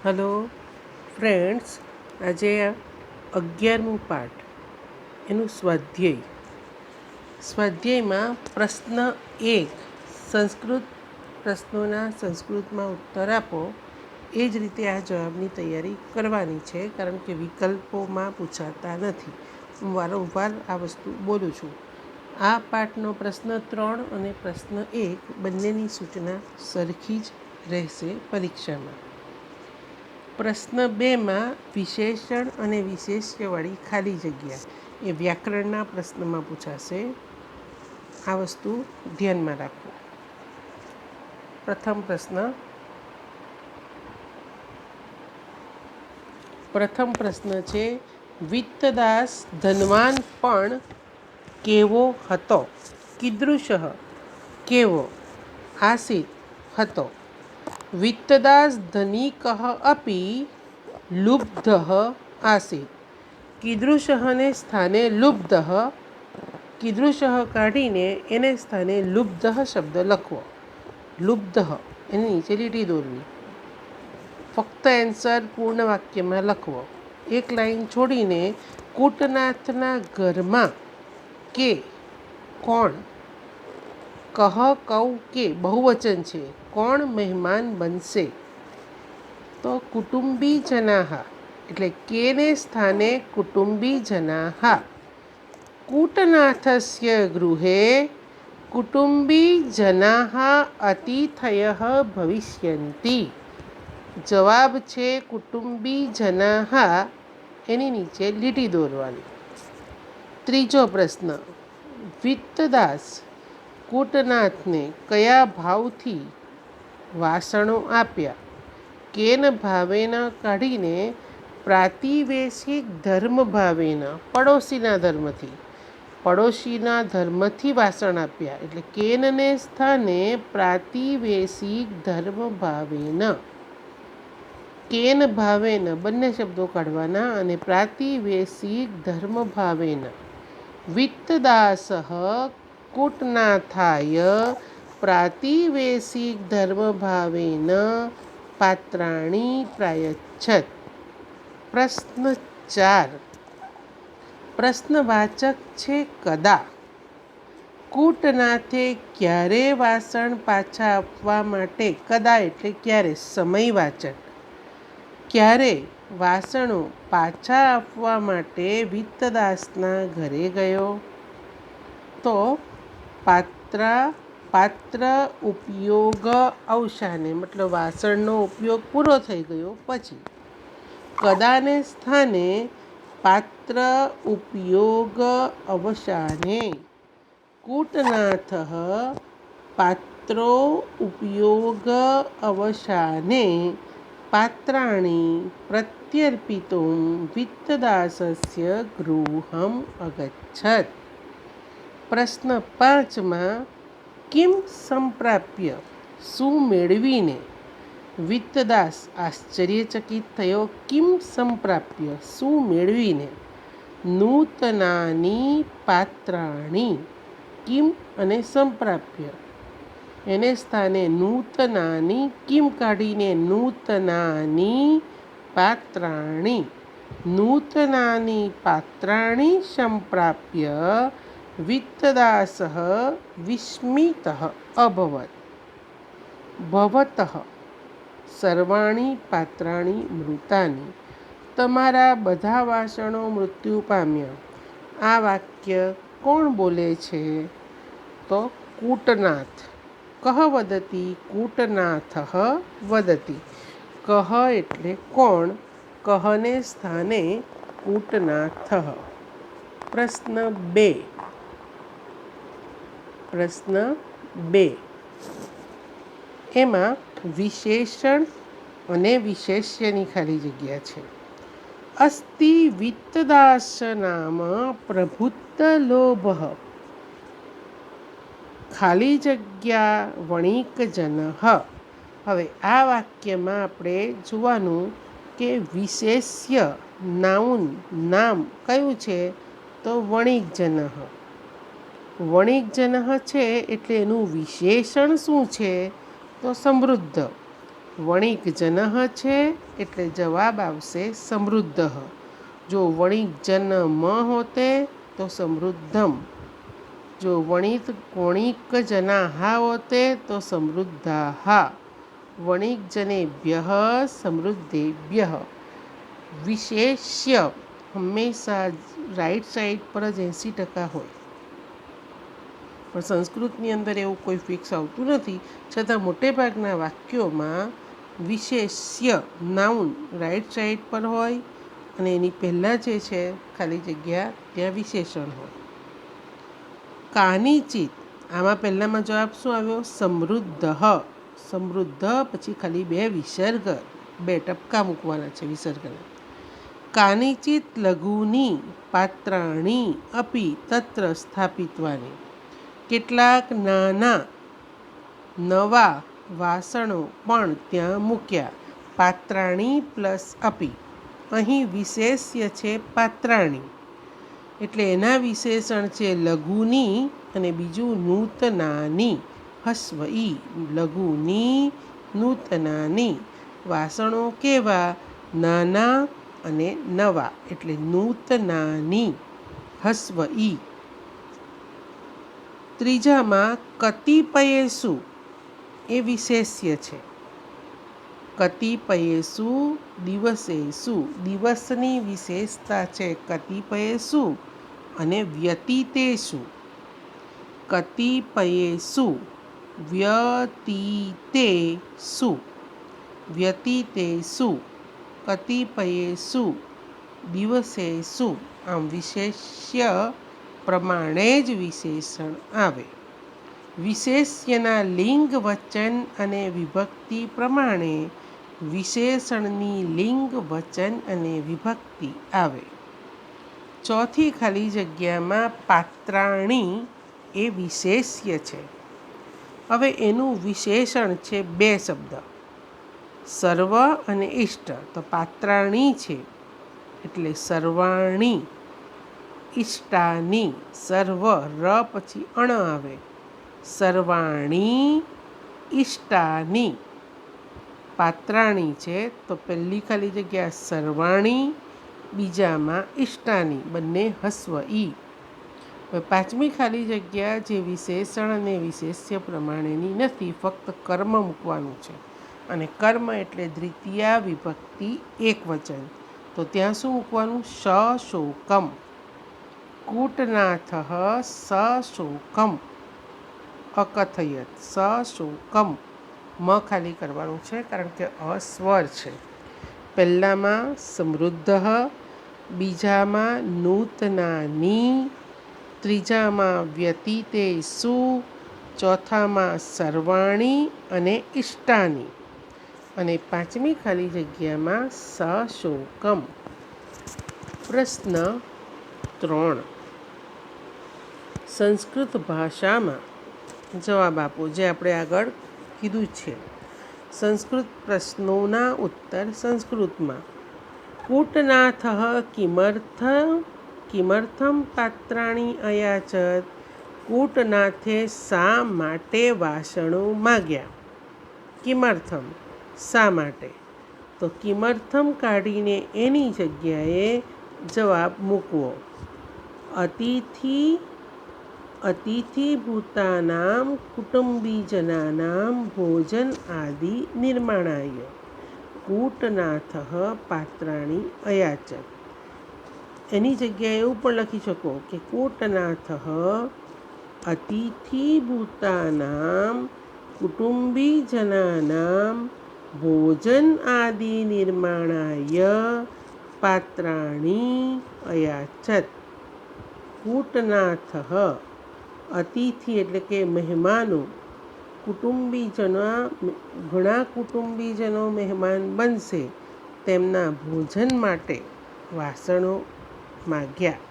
Hello friends, આજે 11મું પાઠ એનું સ્વાધ્યાયમાં પ્રશ્ન 1 સંસ્કૃત પ્રશ્નોના સંસ્કૃતમાં ઉત્તર આપો. એ જ રીતે આ જવાબની તૈયારી કરવાની છે, કારણ કે વિકલ્પોમાં પૂછાતા નથી. હું વારંવાર આ વસ્તુ બોલું છું. આ પાઠનો પ્રશ્ન 3 અને પ્રશ્ન 1 બંનેની સૂચના સરખી જ રહેશે પરીક્ષામાં. પ્રશ્ન 2માં વિશેષણ અને વિશેષ્યવાળી ખાલી જગ્યા એ વ્યાકરણના પ્રશ્નમાં પૂછાશે. આ વસ્તુ ધ્યાનમાં રાખો. પ્રથમ પ્રશ્ન છે, વિત્તદાસ ધનવાન પણ કેવો હતો? કીદૃશ કેવો આસીત હતો? વિત્તદાસ ધનિક અપી લુબ્ધ આસીત. કીદૃશને સ્થાને લુબ્ધ, કીદૃશ કાઢીને એને સ્થાને લુબ્ધ શબ્દ લખવો. લુબ્ધ એની નીચે લીટી દોરવી. ફક્ત એન્સર પૂર્ણ વાક્યમાં લખવો. એક લાઈન છોડીને કૂટનાથના ઘરમાં કે કોણ, કહ કૌ કે બહુવચન છે, કોણ મહેમાન બનશે? તો કુટુંબી જનાહા એટલે કેને સ્થાને કુટુંબી જનાહા. કૂટનાથસ્ય ગૃહે કુટુંબી જનાહા અતિથયઃ ભવિષ્યન્તિ. જવાબ છે કુટુંબી જનાહા, એની નીચે લીટી દોરવાની. ત્રીજો પ્રશ્ન, વિત્તદાસ કૂટનાથને કયા ભાવથી વાસણો આપ્યા? કેન ભાવેન કાઢીને પ્રાતિવેશિક ધર્મ ભાવેન પડોશીના ધર્મથી, પડોશીના ધર્મથી વાસણ આપ્યા. એટલે કેનને સ્થાને પ્રાતિવેશિક ધર્મ ભાવેન, કેન ભાવેન બંને શબ્દો કાઢવાના અને પ્રાતિવેશિક ધર્મ ભાવેન. વિત્તદાસ કૂટનાથાય પ્રાતિવેશિક ધર્મ ભાવેન પાત્રાણી પ્રાયચ્છત. પ્રશ્ન 4, પ્રશ્નવાચક છે કદા. કૂટનાથે ક્યારે વાસણ પાછા આપવા માટે, કદા એટલે ક્યારે, સમયવાચક. ક્યારે વાસણો પાછા આપવા માટે વિત્તદાસના ઘરે ગયો? તો પાત્ર ઉપયોગ અવસાને, મતલબ વાસણનો ઉપયોગ પૂરો થઈ ગયો પછી. કદાને સ્થાને પાત્ર ઉપયોગ અવસાને. કૂટનાથ પાત્રો ઉપયોગ અવસાને પાત્રાણી પ્રત્યર્પિતું વિત્તદાસસ્ય ગૃહમ અગચ્છત. પ્રશ્ન 5માં કિમ સંપ્રાપ્ય શું મેળવીને? વિત્તદાસ આશ્ચર્યચકિત થયો. કિમ સંપ્રાપ્ય શું મેળવીને? નૂતનાની પાત્રાણી. કિમ અને સંપ્રાપ્ય એને સ્થાને નૂતનાની, કિમ કાઢીને નૂતનાની પાત્રાણી. નૂતનાની પાત્રાણી સંપ્રાપ્ય વિત્તદાસ વિસ્મિત અભવત. ભવતઃ સર્વાણી પાત્રાણી મૃતાની. તમારા બધા વાસણો મૃત્યુ પામ્યા. આ વાક્ય કોણ બોલે છે? તો કૂટનાથ. કહ વદતિ? કૂટનાથ વદતિ. કહ એટલે કોણ, કહને સ્થાને કૂટનાથ. પ્રશ્ન 2 એમાં વિશેષણ અને વિશેષ્યની ખાલી જગ્યા છે. અસ્તિ વિત્તદાસ નામ પ્રભુત્તલોભ ખાલી જગ્યા વણિકજન. હવે આ વાક્યમાં આપણે જોવાનું કે વિશેષ્ય નાઉન નામ કયું છે? તો વણિકજન. વણિકજન છે એટલે એનું વિશેષણ શું છે? તો સમૃદ્ધ. વણિક જનઃ છે એટલે જવાબ આવશે સમૃદ્ધ. જો વણિક જન્મ હોતે તો સમૃદ્ધમ. જો વણિક જનાઃ હોતે તો સમૃદ્ધાઃ. વણિક જનેભ્યઃ સમૃદ્ધેભ્યઃ. વિશેષ્ય હંમેશા રાઈટ સાઈડ પર જ 80% હોય, પણ સંસ્કૃતની અંદર એવું કોઈ ફિક્સ આવતું નથી. છતાં મોટેભાગના વાક્યોમાં વિશેષ્ય નાઉન રાઈટ સાઈડ પર હોય અને એની પહેલાં જે છે ખાલી જગ્યા ત્યાં વિશેષણ હોય. કાનિચિત, આમાં પહેલાંમાં જવાબ શું આવ્યો? સમૃદ્ધ. સમૃદ્ધ પછી ખાલી 2 વિસર્ગ, 2 ટપકા મૂકવાના છે વિસર્ગના. કાનિચિત લઘુની પાત્રાણી અપી તત્ર સ્થાપિત્વાની. કેટલાક નાના નવા વાસણો પણ ત્યાં મૂક્યા. પાત્રાણી પ્લસ અપી. અહીં વિશેષ્ય છે પાત્રાણી, એટલે એના વિશેષણ છે લઘુની અને બીજું નૂતનાની. હસ્વ ઈ. લઘુની નૂતનાની. વાસણો કેવા? નાના અને નવા, એટલે નૂતનાની. હસ્વ ઈ. ત્રીજામાં કતિપયેસુ એ વિશેષ્ય છે. કતિપયેસુ દિવસેસુ. દિવસની વિશેષતા છે કતિપયેસુ અને વ્યતીતેષુ. કતિપયેસુ વ્યતીતેષુ. વ્યતીતેષુ કતિપયેસુ દિવસેસુ. આમ વિશેષ્ય પ્રમાણે જ વિશેષણ આવે. વિશેષ્યના લિંગ, વચન અને વિભક્તિ પ્રમાણે વિશેષણની લિંગ, વચન અને વિભક્તિ આવે. ચોથી ખાલી જગ્યામાં પાત્રાણી એ વિશેષ્ય છે. હવે એનું વિશેષણ છે 2 શબ્દ, સર્વ અને ઇષ્ટ. તો પાત્રાણી છે એટલે સર્વાણી. ઇષ્ટાની. સર્વ ર પછી અણ આવે. સર્વાણી ઇષ્ટાની. પાત્રાણી છે તો પહેલી ખાલી જગ્યા સર્વાણી, બીજામાં ઇષ્ટાની, બંને હસ્વ ઈ. હવે પાંચમી ખાલી જગ્યા જે વિશેષણ અને વિશેષ્ય પ્રમાણેની નથી, ફક્ત કર્મ મૂકવાનું છે. અને કર્મ એટલે દ્વિતીયા વિભક્તિ એકવચન. તો ત્યાં શું મૂકવાનું? સશોકમ. કૂટનાથઃ સશોકમ અકથયત. સશોકમ. મ ખાલી કરવાનું છે કારણ કે અસ્વર છે. પહેલામાં સમૃદ્ધ, બીજામાં નૂતનાની, ત્રીજામાં વ્યતીતેષુ, ચોથામાં સર્વાણી અને ઇષ્ટાની અને પાંચમી ખાલી જગ્યામાં સશોકમ. પ્રશ્ન 3. સંસ્કૃત ભાષામાં જવાબ આપો, જે આપણે આગળ કીધું છે. સંસ્કૃત પ્રશ્નોના ઉત્તર સંસ્કૃતમાં. કૂટનાથઃ કિમર્થમ પાત્રાણી અયાચત. કૂટનાથે શા માટે વાસણો માગ્યા? કિમર્થમ, શા માટે. તો કિમર્થમ કાઢીને એની જગ્યાએ જવાબ મૂકવો. અતિથિભૂતાનાં કુટુંબીજનાનાં ભોજન આદિ નિર્માણાય કૂટનાથઃ પાત્રાણી અયાચત. એની જગ્યાએ એવું પણ લખી શકો કે કૂટનાથઃ અતિથિભૂતાનાં કુટુંબીજનાનાં ભોજન આદિ નિર્માણાય પાત્રાણી અયાચત. કૂટનાથઃ અતિથિ એટલે કે મહેમાનો, કુટુંબીજનો ઘણા કુટુંબીજનો મહેમાન બનશે તેમના ભોજન માટે વાસણો માગ્યા.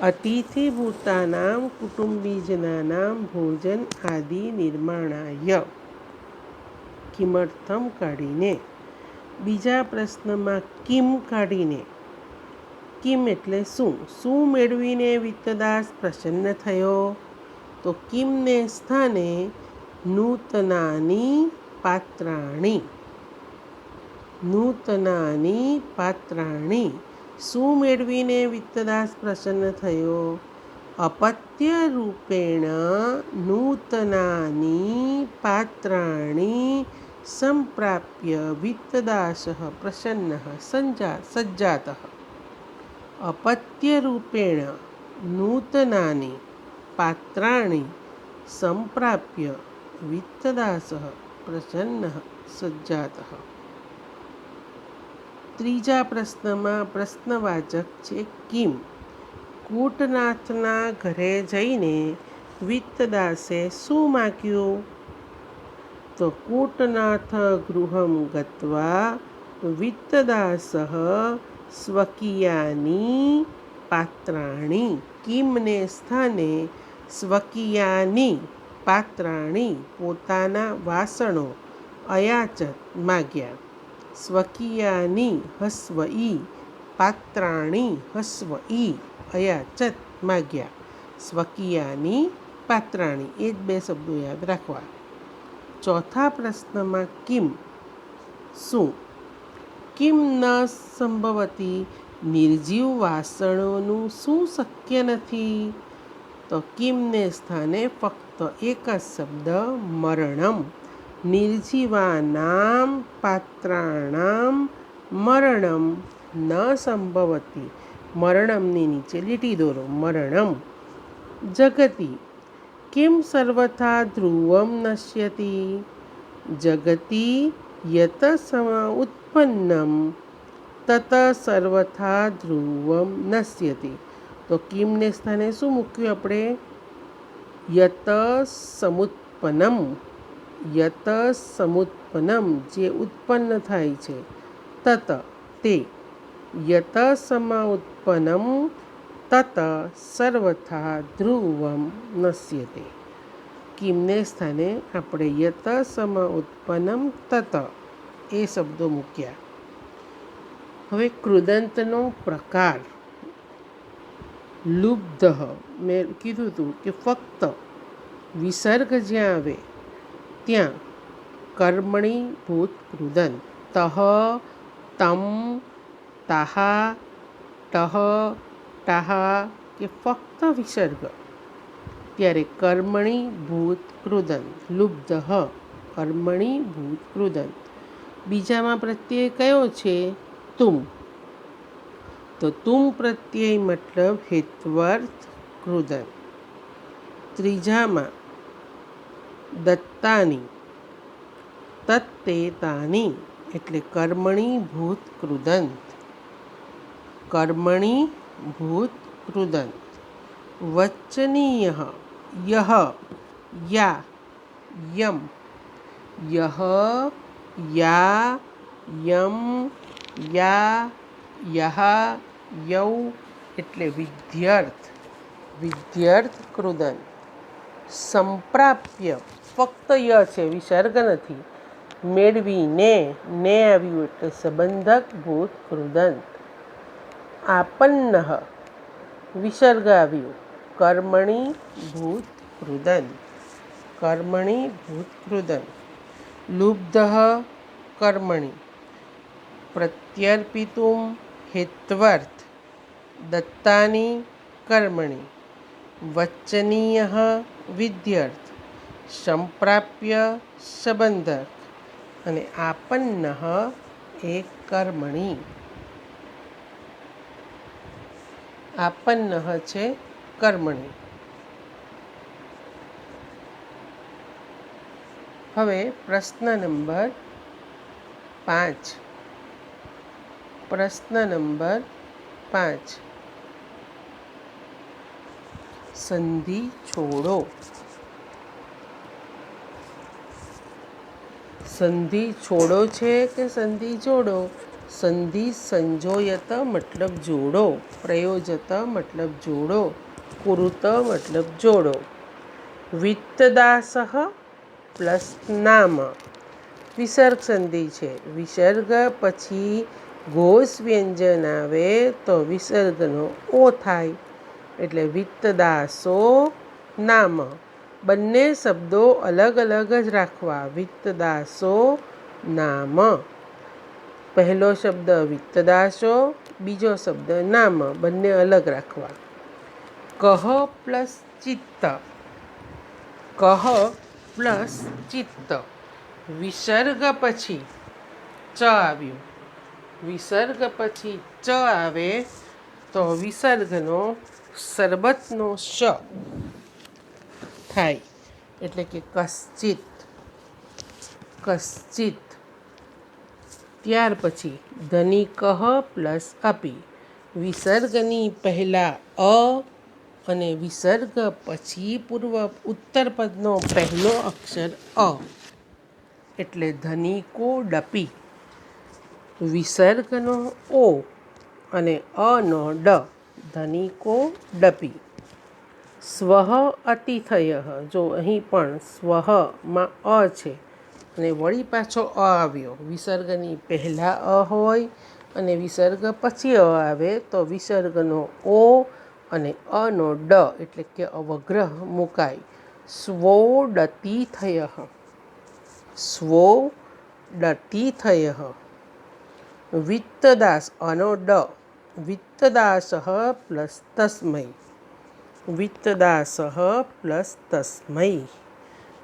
અતિથિભૂતાનાં કુટુંબીજનાનાં ભોજન આદિ નિર્માણાય. કિમર્થમ કાઢીને. બીજા પ્રશ્નમાં કિમ કાઢીને. કિમ એટલે શું? શું મેળવીને વિત્તદાસ પ્રસન્ન થયો? તો કિમને સ્થાને નૂતનાની પાત્રાણી. નૂતનાની પાત્રાણી. શું મેળવીને વિત્તદાસ પ્રસન્ન થયો? અપત્ય રૂપેણ નૂતનાની પાત્રાણી સંપ્રાપ્ય વિત્તદાસ પ્રસન્ન સજ્જાત. અપત્ય રૂપેણ નૂતનાની પાત્રાણી સંપ્રાપ્ય વિત્તદાસ પ્રસન્ન સજ્જાત. ત્રીજા પ્રશ્નમાં પ્રશ્નવાચક છે કિમ. કૂટનાથના ઘરે જઈને વિત્તદાસે શું માગ્યું? તો કૂટનાથ ગૃહમ ગત્વા વિત્તદાસ સ્વકીયાની પાત્રાણી. કિમને સ્થાને સ્વકીયાની પાત્રાણી પોતાના વાસણો અયાચત માગ્યા. સ્વકીયાની હસ્વ ઈ પાત્રાણી હસ્વ ઈ અયાચત માગ્યા. સ્વકીયાની પાત્રાણી એ જ બે શબ્દો યાદ રાખવા. ચોથા પ્રશ્નમાં કિમ શું. કિમ ન સંભવતી નિર્જીવ વાસણોનું શું શક્ય નથી? તો કિમને સ્થાને ફક્ત એક જ શબ્દ મરણમ. નિર્જીવાનામ પાત્રાણામ મરણમ ન સંભવતી. મરણમની નીચે લીટી દોરો. મરણમ. જગતિ કિમ સર્વથા ધ્રુવમ નશ્યતિ. જગતિ યત ઉત્પન્નમ તત સર્વથા ધ્રુવમ નશ્યતિ. તો કિમને સ્થાને શું મૂક્યું આપણે? યત સમુત્પન્નમ. યત સમુત્પન્નમ જે ઉત્પન્ન થાય છે. તત તે. યત સમુત્પન્નમ તત સર્વથા ધ્રુવમ નશ્યતે. કિમને સ્થાને આપણે યત સમ ઉત્પન્નમ તત એ શબ્દો મૂક્યા. હવે કૃદંતનો પ્રકાર. લુબ્ધ મેં કીધું હતું કે ફક્ત વિસર્ગ જ્યાં આવે ત્યાં કર્મણી ભૂત કૃદંત. તહ તમ તાહા ટહ ટાહા કે ફક્ત વિસર્ગ ત્યારે કર્મણી ભૂત કૃદંત. લુબ્ધ કર્મણી ભૂત કૃદંત. બીજામાં પ્રત્યય કયો છે? તુમ. તો તુમ પ્રત્યય મતલબ હેત્વર્થ કૃદંત. ત્રીજામાં દત્તાની તત્તે તાની એટલે કર્મણી ભૂત કૃદંત. કર્મણી ભૂત કૃદંત. વચનીય યહ યા યમ. યહ યા યમ યા યહ યૌ એટલે વિધ્યર્થ. વિધ્યર્થ કૃદંત. સંપ્રાપ્ય ફક્ત ય છે વિસર્ગ નથી. મેળવીને ને આવ્યું એટલે સંબંધક ભૂત કૃદંત. આપન્ન વિસર્ગ આવ્યું. કર્મણી ભૂત કૃદંત. કર્મણી ભૂત કૃદંત. લુબ્ધ કર્મણી. પ્રત્યર્પિતુમ હેત્વર્થ. દત્તાની કર્મણી. વચનીય વિધ્યર્થ. સંપ્રાપ્ય સંબંધક અને આપન્ન એ કર્મણી. આપન્ન છે કર્મણી. હવે પ્રશ્ન નંબર 5. પ્રશ્ન નંબર 5. સંધિ છોડો. સંધિ છોડો છે કે સંધિ જોડો? સંધિ સંજોયત મતલબ જોડો. પ્રયોજત મતલબ જોડો. કુરુત મતલબ જોડો. વિત્તદાસ પ્લસ નામ વિસર્ગ સંધિ છે. વિસર્ગ પછી ઘોષ વ્યંજન આવે તો વિસર્ગનો ઓ થાય એટલે વિત્તદાસો નામ. બંને શબ્દો અલગ અલગ જ રાખવા. વિત્તદાસો નામ. પહેલો શબ્દ વિત્તદાસો, બીજો શબ્દ નામ, બંને અલગ રાખવા. કહ પ્લસ ચિત્ત, કહ પ્લસ ચિત્ત. વિસર્ગ પછી ચ આવ્યું. વિસર્ગ પછી ચ આવે તો વિસર્ગનો શરબતનો શ થાય, એટલે કે કશ્ચિત. કશ્ચિત. ત્યાર પછી ધની કહ પ્લસ અપી. વિસર્ગની પહેલાં અ અને વિસર્ગ પછી પૂર્વ ઉત્તર પદનો પહેલો અક્ષર અ, એટલે ધનિકો ડપી. વિસર્ગનો ઓ અને અનો ડ, ધનિકો ડપી. સ્વઃ અતિથય. જો અહીં પણ સ્વઃમાં અ છે અને વળી પાછો અ આવ્યો. વિસર્ગની પહેલાં અ હોય અને વિસર્ગ પછી અ આવે તો વિસર્ગનો ઓ અને અનો ડ, એટલે કે અવગ્રહ મુકાય. સ્વોડતિથય. સ્વોડતિથય. વિત્તદાસ, અનો ડ. વિત્તદાસ પ્લસ તસ્મૈ. વિત્તદાસ પ્લસ તસ્મૈ.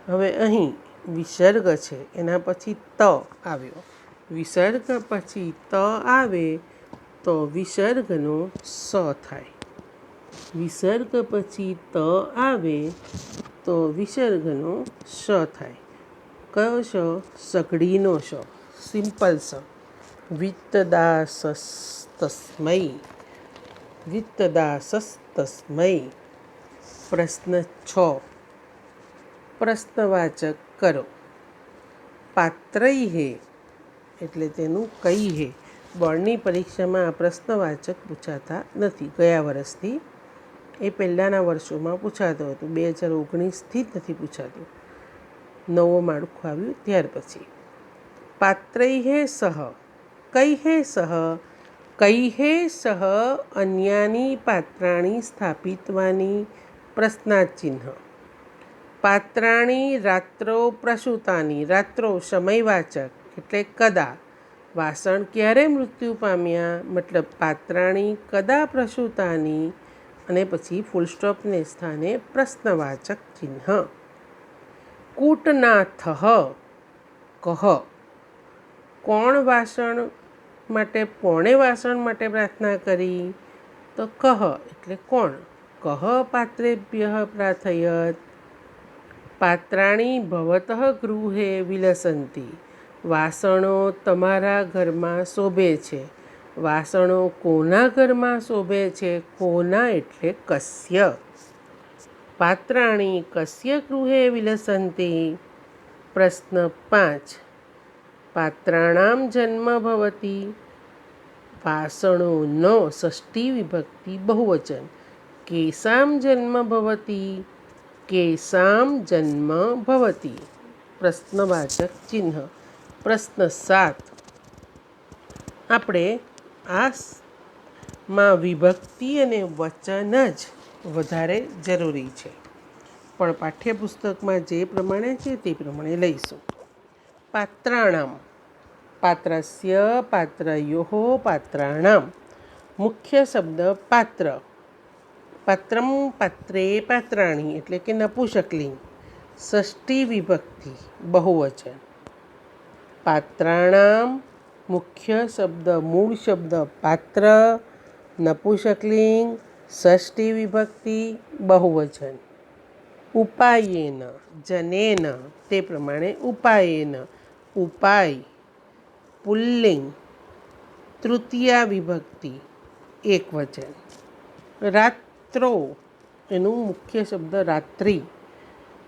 હવે અહીં વિસર્ગ છે, એના પછી ત આવ્યો. વિસર્ગ પછી ત આવે તો વિસર્ગનો સ થાય. વિસર્ગ પછી ત આવે તો વિસર્ગનો શ થાય. કયો શ? સઘળીનો શ, સિમ્પલ સ. વિત્તદાસસ્તસ્મૈ. વિત્તદાસસ્તસ્મૈ. પ્રશ્ન 6. પ્રશ્નવાચક કરો. પાત્રૈહે એટલે તેનું કઈ હે. બોર્ડની પરીક્ષામાં આ પ્રશ્નવાચક પૂછાતા નથી ગયા વર્ષથી. એ પહેલાંના વર્ષોમાં પૂછાતું હતું, 2019થી જ નથી પૂછાતું. નવો માળખું આવ્યું ત્યાર પછી. પાત્રૈહે સહ. કૈહે સહ. કૈહે સહ અન્યાની પાત્રાણી સ્થાપિતવાની. પ્રશ્નાચિહ્ન. પાત્રાણી રાત્રો પ્રસૂતાની. રાત્રો સમયવાચક એટલે કદા. વાસણ ક્યારે મૃત્યુ પામ્યા, મતલબ પાત્રાણી કદા પ્રસૂતાની, અને પછી ફૂલ સ્ટોપને સ્થાને પ્રશ્નવાચક ચિહ્ન. કૂટનાથઃ. કહ. કોણ વાસણ માટે, કોણે વાસણ માટે પ્રાર્થના કરી? તો કહ એટલે કોણ. કહ પાત્રેભ્યઃ પ્રાર્થયત. પાત્રાણી ભવતઃ ગૃહે વિલસન્તિ. વાસણો તમારા ઘરમાં શોભે છે. વાસણો કોના ઘરમાં શોભે છે? કોના એટલે કસ્ય. પાત્રાણી કસ્ય ગૃહે વિલસન્તિ. પ્રશ્ન 5. પાત્રાણામ જન્મ ભવતિ. વાસણોનો ષષ્ઠી વિભક્તિ બહુવચન. કેસામ જન્મ ભવતિ. કેસામ જન્મ ભવતિ. પ્રશ્નવાચક ચિહ્ન. પ્રશ્ન 7. આપણે આમાં વિભક્તિ અને વચન જ વધારે જરૂરી છે, પણ પાઠ્યપુસ્તકમાં જે પ્રમાણે છે તે પ્રમાણે લઈશું. પાત્રાણામ. પાત્રસ્ય, પાત્રયોઃ, પાત્રાણામ. મુખ્ય શબ્દ પાત્ર. પાત્રમ, પાત્રે, પાત્રાણી એટલે કે નપુંસકલિંગ. ષષ્ઠી વિભક્તિ બહુવચન. પાત્રાણામ મુખ્ય શબ્દ, મૂળ શબ્દ પાત્ર, નપુંસકલિંગ, ષષ્ઠી વિભક્તિ બહુવચન. ઉપાયેન, જનેન તે પ્રમાણે ઉપાયેન. ઉપાય પુલ્લિંગ. તૃતીયા વિભક્તિ એકવચન. રાત્રો એનું મુખ્ય શબ્દ રાત્રિ.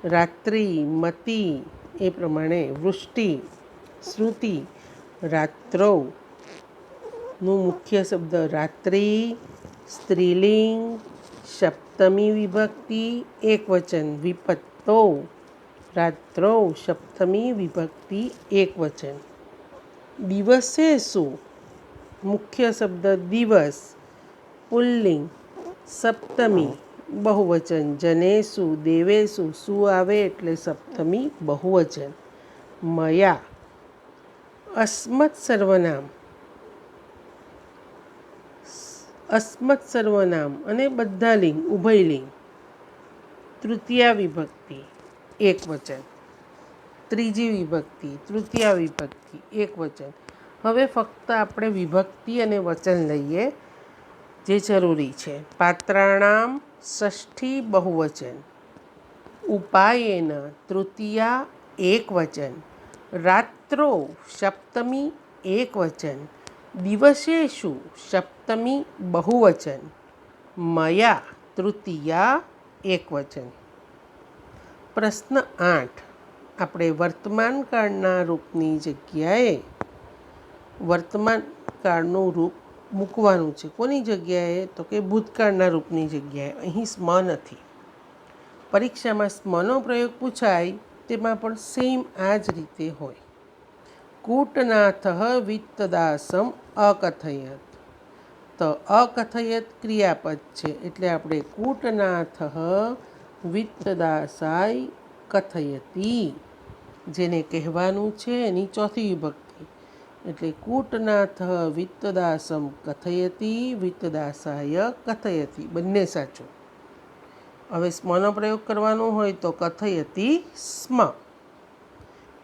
રાત્રિ, મતિ એ પ્રમાણે વૃષ્ટિ, શ્રુતિ. રાત્રોનું મુખ્ય શબ્દ રાત્રિ, સ્ત્રીલિંગ, સપ્તમી વિભક્તિ એકવચન. વિપત્તો. રાત્રો સપ્તમી વિભક્તિ એકવચન. દિવસેષુ મુખ્ય શબ્દ દિવસ, પુલ્લિંગ, સપ્તમી બહુવચન. જનેષુ, દેવેષુ સુ આવે એટલે સપ્તમી બહુવચન. મયા. અસ્મત સર્વનામ. અસ્મત સર્વનામ અને બધા લિંગ ઉભયલિંગ. તૃતીયા વિભક્તિ એક વચન, ત્રીજી વિભક્તિ તૃતીયા વિભક્તિ એક વચન. હવે ફક્ત આપણે વિભક્તિ અને વચન લઈએ જે જરૂરી છે. પાત્રાણામ ષષ્ઠી બહુવચન, ઉપાયેન તૃતીયા એક વચન, રાત્રો સપ્તમી એક વચન, દિવસેષુ સપ્તમી બહુવચન, મયા તૃતીયા એક વચન. પ્રશ્ન 8. આપણે વર્તમાન કાળના રૂપની જગ્યાએ વર્તમાન કાળનું રૂપ મૂકવાનું છે. કોની જગ્યાએ? તો કે ભૂતકાળના રૂપની જગ્યાએ. અહીં સ્મ નથી. પરીક્ષામાં સ્મનો પ્રયોગ પૂછાય તેમાં પણ સેમ આ જ રીતે હોય. કૂટનાથ વિત્તદાસમ અકથયત. તો અકથયત ક્રિયાપદ છે એટલે આપણે કૂટનાથ વિત્તદાસાય કથયતી, જેને કહેવાનું છે એની ચોથી વિભક્તિ. એટલે કૂટનાથ વિત્તદાસમ કથયતી, વિત્તદાસાય કથયતી, બંને સાચું. હવે સ્મનો પ્રયોગ કરવાનો હોય તો કથયતી સ્મ.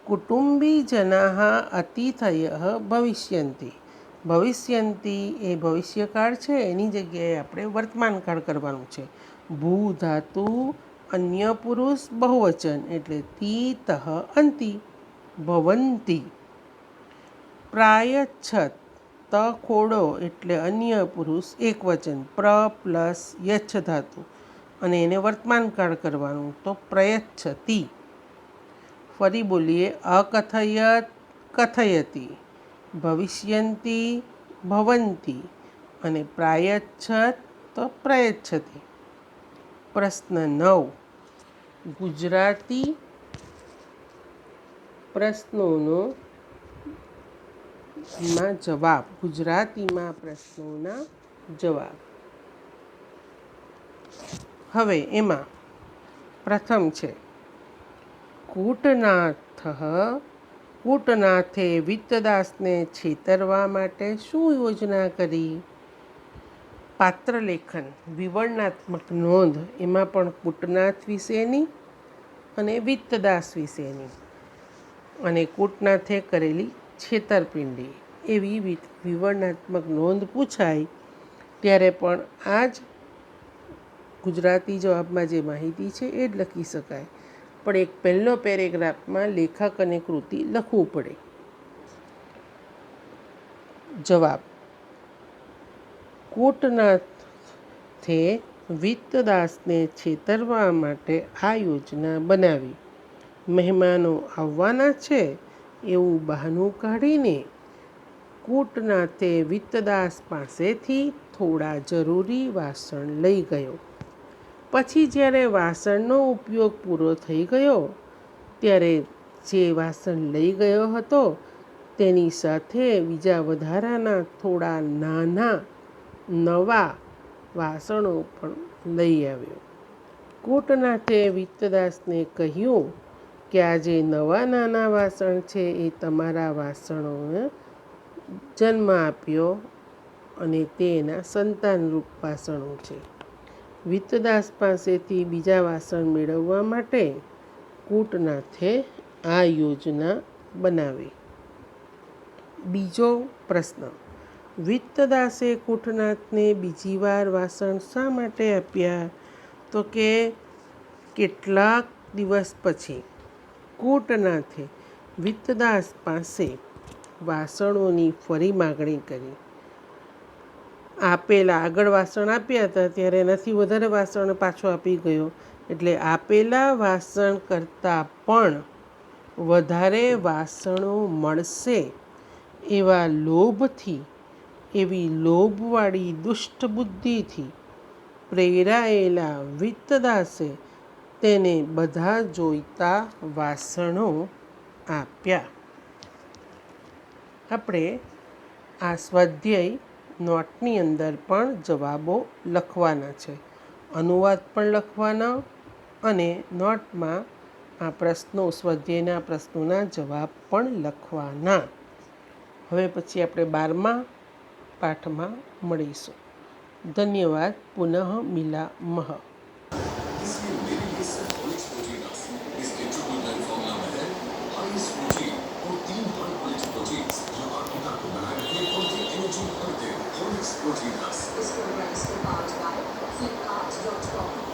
કુટુંબી જનાઃ અતિથયઃ ભવિષ્યન્તિ. ભવિષ્યન્તિ એ ભવિષ્યકાળ છે, એની જગ્યાએ આપણે વર્તમાન કાળ કરવાનું છે. ભૂ ધાતુ અન્ય પુરુષ બહુવચન એટલે તીતઃ અંતિ ભવંતિ. પ્રાયચ્છત ત ખોડો એટલે અન્ય પુરુષ એક વચન, પ્ર પ્લસ યચ્છ ધાતુ અને એને વર્તમાન કાળ કરવાનું તો પ્રયચ્છતિ. ફરી બોલીએ. અકથયત કથયતિ, ભવિષ્યન્તિ ભવંતિ અને પ્રાયચ્છત તો પ્રયચ્છતિ. પ્રશ્ન 9. ગુજરાતી પ્રશ્નોનો માં જવાબ. ગુજરાતીમાં પ્રશ્નોના જવાબ. હવે એમાં પ્રથમ છે કૂટનાથે વિત્તદાસને છેતરવા માટે શું યોજના કરી? પાત્રલેખન, વિવરણાત્મક નોંધ, એમાં પણ કૂટનાથ વિશેની અને વિત્તદાસ વિશેની અને કૂટનાથે કરેલી છેતરપિંડી એવી વિવરણાત્મક નોંધ પૂછાય ત્યારે પણ આ જ ગુજરાતી જવાબમાં જે માહિતી છે એ જ લખી શકાય. પણ એક પહેલો પેરેગ્રાફમાં લેખક અને કૃતિ લખવું પડે. જવાબ. કૂટનાથે વિત્તદાસને છેતરવા માટે આ યોજના બનાવી. મહેમાનો આવવાના છે એવું બહાનું કાઢીને કૂટનાથે વિત્તદાસ પાસેથી થોડા જરૂરી વાસણ લઈ ગયો. પછી જ્યારે વાસણનો ઉપયોગ પૂરો થઈ ગયો ત્યારે જે વાસણ લઈ ગયો હતો તેની સાથે બીજા વધારાના થોડા નાના નવા વાસણો પણ લઈ આવ્યો. કૂટનાથે વિત્તદાસને કહ્યું કે આ જે નવા નાના વાસણ છે એ તમારા વાસણોને જન્મ આપ્યો અને તે એના સંતાનરૂપ વાસણો છે. વિત્તદાસ પાસેથી બીજા વાસણ મેળવવા માટે કૂટનાથે આ યોજના બનાવી. બીજો પ્રશ્ન. વિત્તદાસે કૂટનાથને બીજી વાર વાસણ શા માટે આપ્યા? તો કે કેટલાક દિવસ પછી કૂટનાથે વિત્તદાસ પાસે વાસણોની ફરી માગણી કરી. આપેલા આગળ વાસણ આપ્યા હતા ત્યારે એનાથી વધારે વાસણ પાછો આપી ગયો. એટલે આપેલા વાસણ કરતાં પણ વધારે વાસણો મળશે એવા લોભથી, એવી લોભવાળી દુષ્ટ બુદ્ધિથી પ્રેરાયેલા વિત્તદાસે તેને બધા જોઈતા વાસણો આપ્યા. આપણે આ સ્વાધ્યાય નોટની અંદર પણ જવાબો લખવાના છે, અનુવાદ પણ લખવાના અને નોટમાં આ પ્રશ્નો સ્વાધ્યાયના પ્રશ્નોના જવાબ પણ લખવાના. હવે પછી આપણે 12મા પાઠમાં મળીશું. धन्यवाद। पुनः मिलामः। इसलिए मेरे लिए सिर्फ हॉर्लिक्स प्रोटीन रस। इसके ट्रिपल ब्लेंड फॉर्मूला में है हाईएस्ट प्रोटीन और 3 हाई क्वालिटी प्रोटीन्स जो आपकी ताकत बनाए रखते और ये एनर्जी भरते हैं। हॉर्लिक्स प्रोटीन रस। This program is powered by Flipkart.com.